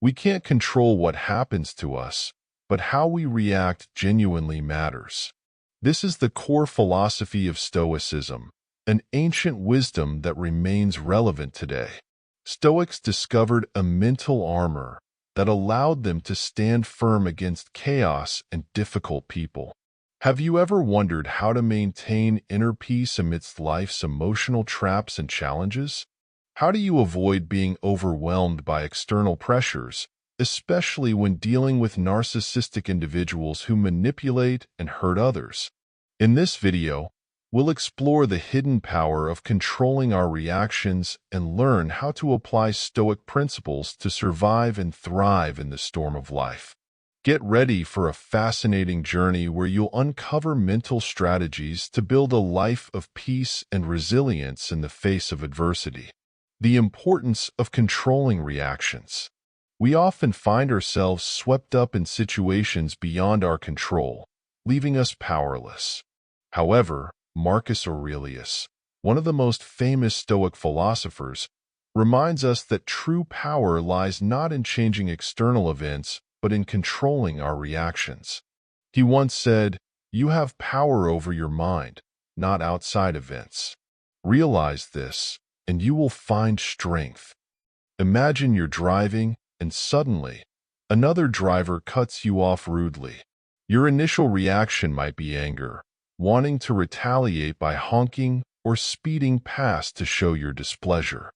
We can't control what happens to us, but how we react genuinely matters. This is the core philosophy of Stoicism, an ancient wisdom that remains relevant today. Stoics discovered a mental armor that allowed them to stand firm against chaos and difficult people. Have you ever wondered how to maintain inner peace amidst life's emotional traps and challenges? How do you avoid being overwhelmed by external pressures, especially when dealing with narcissistic individuals who manipulate and hurt others? In this video, we'll explore the hidden power of controlling our reactions and learn how to apply Stoic principles to survive and thrive in the storm of life. Get ready for a fascinating journey where you'll uncover mental strategies to build a life of peace and resilience in the face of adversity. The importance of controlling reactions. We often find ourselves swept up in situations beyond our control, leaving us powerless. However, Marcus Aurelius, one of the most famous Stoic philosophers, reminds us that true power lies not in changing external events, but in controlling our reactions. He once said, "You have power over your mind, not outside events. Realize this, and you will find strength." Imagine you're driving, and suddenly, another driver cuts you off rudely. Your initial reaction might be anger, wanting to retaliate by honking or speeding past to show your displeasure.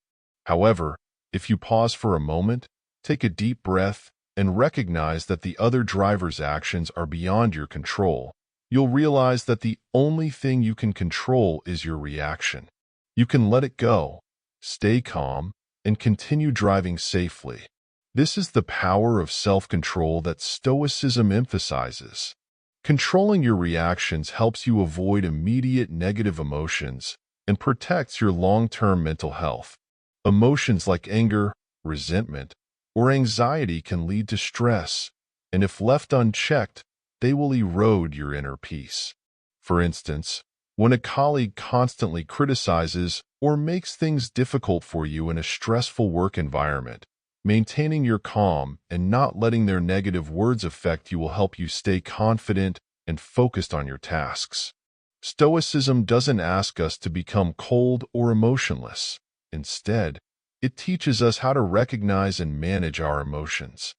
However, if you pause for a moment, take a deep breath, and recognize that the other driver's actions are beyond your control, you'll realize that the only thing you can control is your reaction. You can let it go, stay calm, and continue driving safely. This is the power of self-control that Stoicism emphasizes. Controlling your reactions helps you avoid immediate negative emotions and protects your long-term mental health. Emotions like anger, resentment, or anxiety can lead to stress, and if left unchecked, they will erode your inner peace. For instance, when a colleague constantly criticizes or makes things difficult for you in a stressful work environment, maintaining your calm and not letting their negative words affect you will help you stay confident and focused on your tasks. Stoicism doesn't ask us to become cold or emotionless. Instead, it teaches us how to recognize and manage our emotions.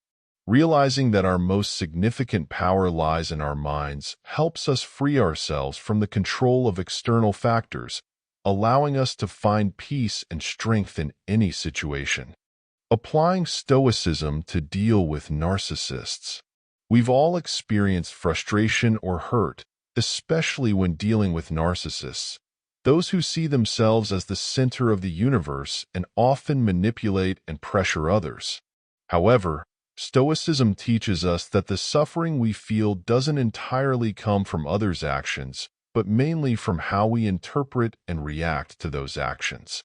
Realizing that our most significant power lies in our minds helps us free ourselves from the control of external factors, allowing us to find peace and strength in any situation. Applying Stoicism to deal with narcissists. We've all experienced frustration or hurt, especially when dealing with narcissists. Those who see themselves as the center of the universe and often manipulate and pressure others. However, Stoicism teaches us that the suffering we feel doesn't entirely come from others' actions, but mainly from how we interpret and react to those actions.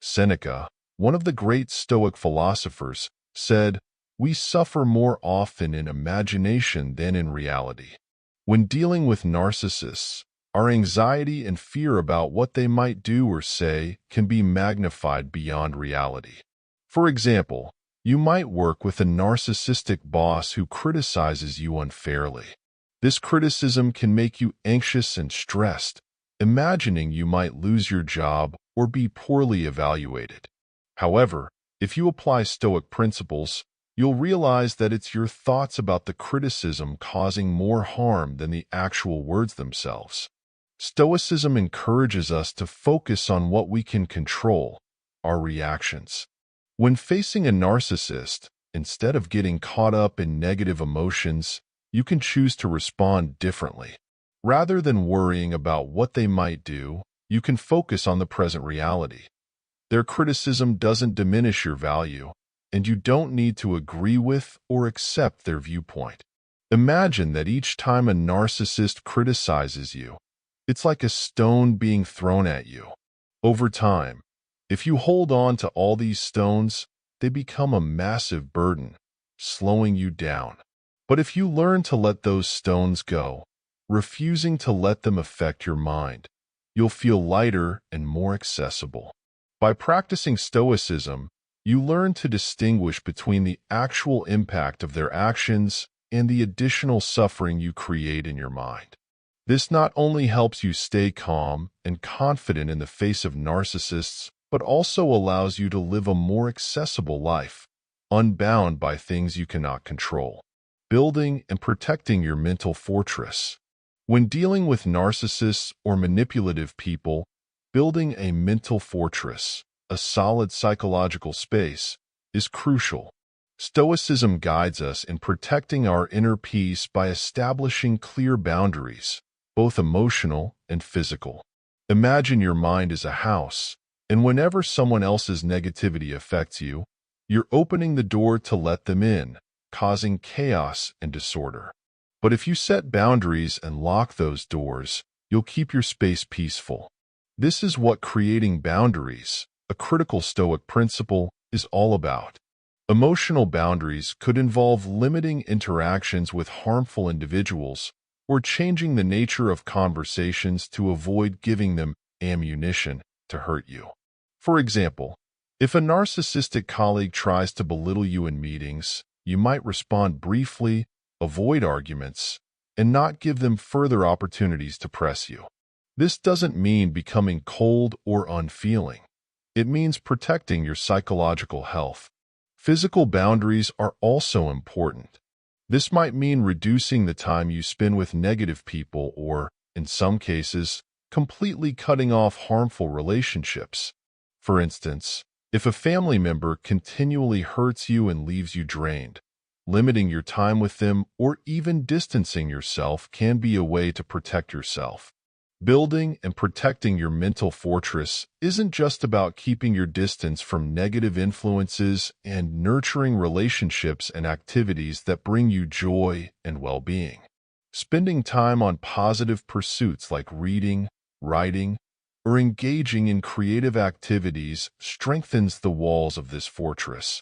Seneca, one of the great Stoic philosophers, said, "We suffer more often in imagination than in reality." When dealing with narcissists, our anxiety and fear about what they might do or say can be magnified beyond reality. For example, you might work with a narcissistic boss who criticizes you unfairly. This criticism can make you anxious and stressed, imagining you might lose your job or be poorly evaluated. However, if you apply Stoic principles, you'll realize that it's your thoughts about the criticism causing more harm than the actual words themselves. Stoicism encourages us to focus on what we can control, our reactions. When facing a narcissist, instead of getting caught up in negative emotions, you can choose to respond differently. Rather than worrying about what they might do, you can focus on the present reality. Their criticism doesn't diminish your value, and you don't need to agree with or accept their viewpoint. Imagine that each time a narcissist criticizes you, it's like a stone being thrown at you. Over time, if you hold on to all these stones, they become a massive burden, slowing you down. But if you learn to let those stones go, refusing to let them affect your mind, you'll feel lighter and more accessible. By practicing Stoicism, You learn to distinguish between the actual impact of their actions and the additional suffering you create in your mind. This not only helps you stay calm and confident in the face of narcissists, but also allows you to live a more accessible life, unbound by things you cannot control. Building and protecting your mental fortress. When dealing with narcissists or manipulative people, building a mental fortress, a solid psychological space, is crucial. Stoicism guides us in protecting our inner peace by establishing clear boundaries, both emotional and physical. Imagine your mind as a house, and whenever someone else's negativity affects you, you're opening the door to let them in, causing chaos and disorder. But if you set boundaries and lock those doors, you'll keep your space peaceful. This is what creating boundaries, a critical Stoic principle, is all about. Emotional boundaries could involve limiting interactions with harmful individuals or changing the nature of conversations to avoid giving them ammunition to hurt you. For example, if a narcissistic colleague tries to belittle you in meetings, you might respond briefly, avoid arguments, and not give them further opportunities to press you. This doesn't mean becoming cold or unfeeling. It means protecting your psychological health. Physical boundaries are also important. This might mean reducing the time you spend with negative people or, in some cases, completely cutting off harmful relationships. For instance, if a family member continually hurts you and leaves you drained, limiting your time with them or even distancing yourself can be a way to protect yourself. Building and protecting your mental fortress isn't just about keeping your distance from negative influences and nurturing relationships and activities that bring you joy and well-being. Spending time on positive pursuits like reading, writing, or engaging in creative activities strengthens the walls of this fortress.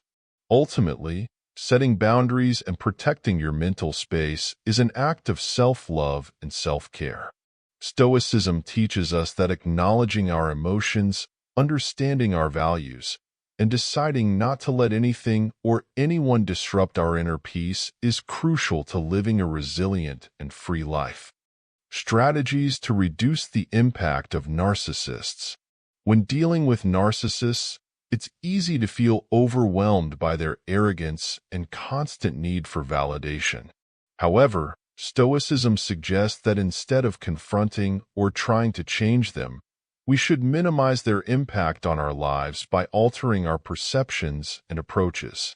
Ultimately, setting boundaries and protecting your mental space is an act of self-love and self-care. Stoicism teaches us that acknowledging our emotions, understanding our values, and deciding not to let anything or anyone disrupt our inner peace is crucial to living a resilient and free life. Strategies to reduce the impact of narcissists. When dealing with narcissists, it's easy to feel overwhelmed by their arrogance and constant need for validation. However, Stoicism suggests that instead of confronting or trying to change them, we should minimize their impact on our lives by altering our perceptions and approaches.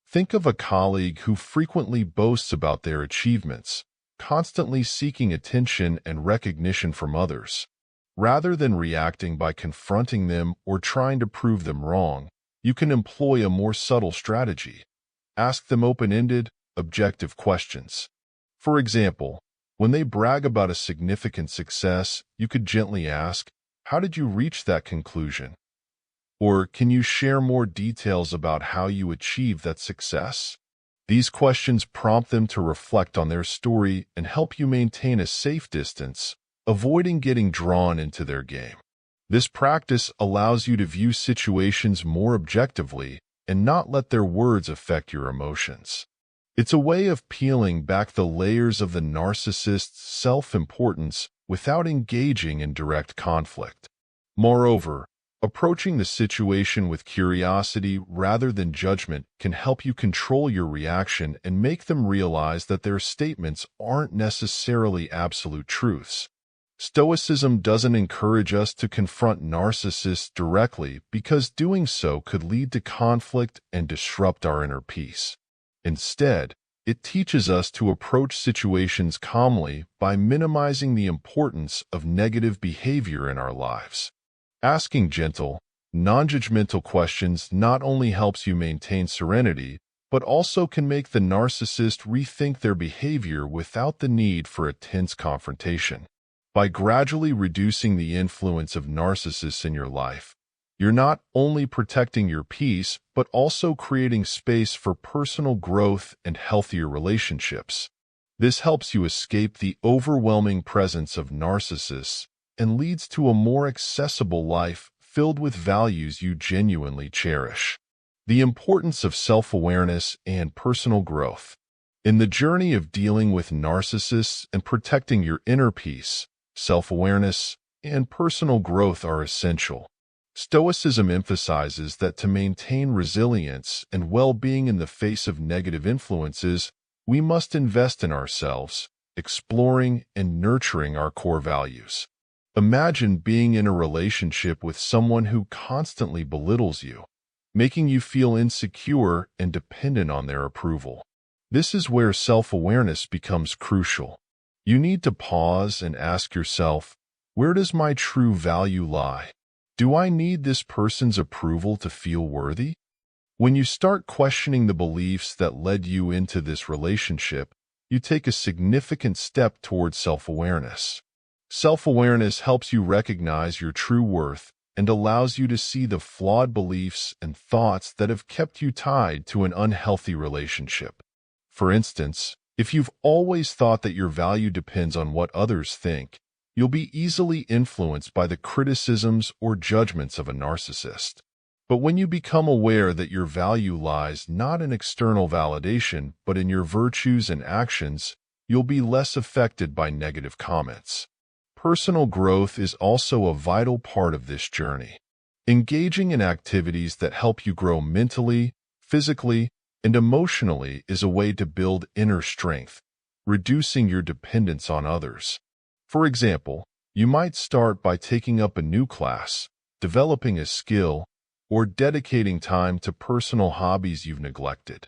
Think of a colleague who frequently boasts about their achievements, constantly seeking attention and recognition from others. Rather than reacting by confronting them or trying to prove them wrong, you can employ a more subtle strategy. Ask them open-ended, objective questions. For example, when they brag about a significant success, you could gently ask, "How did you reach that conclusion?" Or, "Can you share more details about how you achieved that success?" These questions prompt them to reflect on their story and help you maintain a safe distance, avoiding getting drawn into their game. This practice allows you to view situations more objectively and not let their words affect your emotions. It's a way of peeling back the layers of the narcissist's self-importance without engaging in direct conflict. Moreover, approaching the situation with curiosity rather than judgment can help you control your reaction and make them realize that their statements aren't necessarily absolute truths. Stoicism doesn't encourage us to confront narcissists directly because doing so could lead to conflict and disrupt our inner peace. Instead, it teaches us to approach situations calmly by minimizing the importance of negative behavior in our lives. Asking gentle, non-judgmental questions not only helps you maintain serenity, but also can make the narcissist rethink their behavior without the need for a tense confrontation. By gradually reducing the influence of narcissists in your life, you're not only protecting your peace, but also creating space for personal growth and healthier relationships. This helps you escape the overwhelming presence of narcissists and leads to a more accessible life filled with values you genuinely cherish. The importance of self-awareness and personal growth. In the journey of dealing with narcissists and protecting your inner peace, self-awareness and personal growth are essential. Stoicism emphasizes that to maintain resilience and well-being in the face of negative influences, we must invest in ourselves, exploring and nurturing our core values. Imagine being in a relationship with someone who constantly belittles you, making you feel insecure and dependent on their approval. This is where self-awareness becomes crucial. You need to pause and ask yourself, where does my true value lie? Do I need this person's approval to feel worthy? When you start questioning the beliefs that led you into this relationship, you take a significant step towards self-awareness. Self-awareness helps you recognize your true worth and allows you to see the flawed beliefs and thoughts that have kept you tied to an unhealthy relationship. For instance, if you've always thought that your value depends on what others think, you'll be easily influenced by the criticisms or judgments of a narcissist. But when you become aware that your value lies not in external validation but in your virtues and actions, you'll be less affected by negative comments. Personal growth is also a vital part of this journey. Engaging in activities that help you grow mentally, physically, and emotionally is a way to build inner strength, reducing your dependence on others. For example, you might start by taking up a new class, developing a skill, or dedicating time to personal hobbies you've neglected.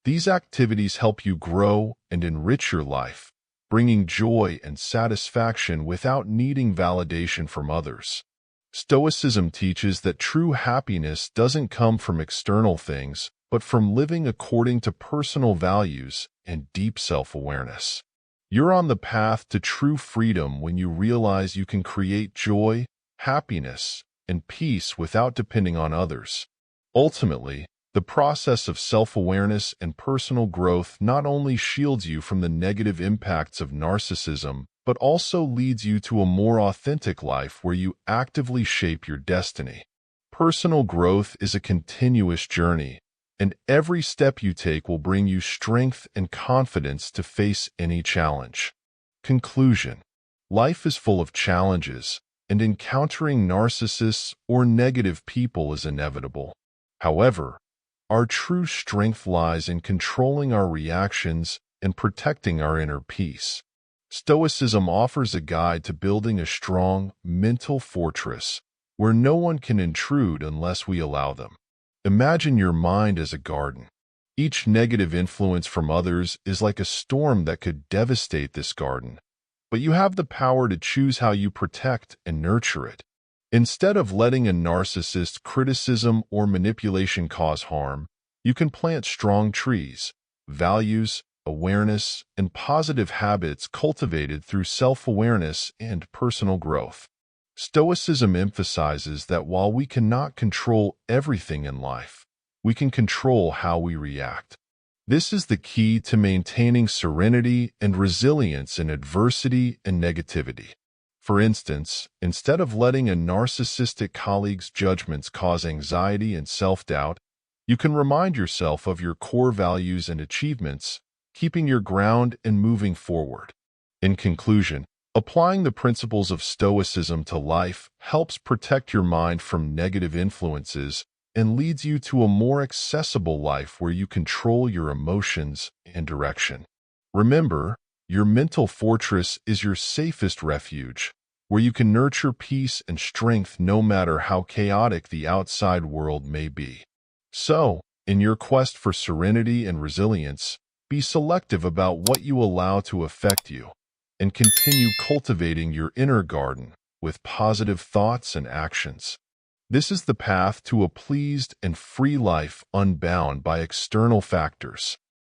These activities help you grow and enrich your life, bringing joy and satisfaction without needing validation from others. Stoicism teaches that true happiness doesn't come from external things, but from living according to personal values and deep self-awareness. You're on the path to true freedom when you realize you can create joy, happiness, and peace without depending on others. Ultimately, the process of self-awareness and personal growth not only shields you from the negative impacts of narcissism, but also leads you to a more authentic life where you actively shape your destiny. Personal growth is a continuous journey, and every step you take will bring you strength and confidence to face any challenge. Conclusion: life is full of challenges, and encountering narcissists or negative people is inevitable. However, our true strength lies in controlling our reactions and protecting our inner peace. Stoicism offers a guide to building a strong mental fortress where no one can intrude unless we allow them. Imagine your mind as a garden. Each negative influence from others is like a storm that could devastate this garden, but you have the power to choose how you protect and nurture it. Instead of letting a narcissist's criticism or manipulation cause harm, you can plant strong trees, values, awareness, and positive habits cultivated through self-awareness and personal growth. Stoicism emphasizes that while we cannot control everything in life, we can control how we react. This is the key to maintaining serenity and resilience in adversity and negativity. For instance, instead of letting a narcissistic colleague's judgments cause anxiety and self-doubt, you can remind yourself of your core values and achievements, keeping your ground and moving forward. In conclusion, applying the principles of Stoicism to life helps protect your mind from negative influences and leads you to a more accessible life where you control your emotions and direction. Remember, your mental fortress is your safest refuge, where you can nurture peace and strength no matter how chaotic the outside world may be. So, in your quest for serenity and resilience, be selective about what you allow to affect you, and continue cultivating your inner garden with positive thoughts and actions. This is the path to a pleased and free life unbound by external factors.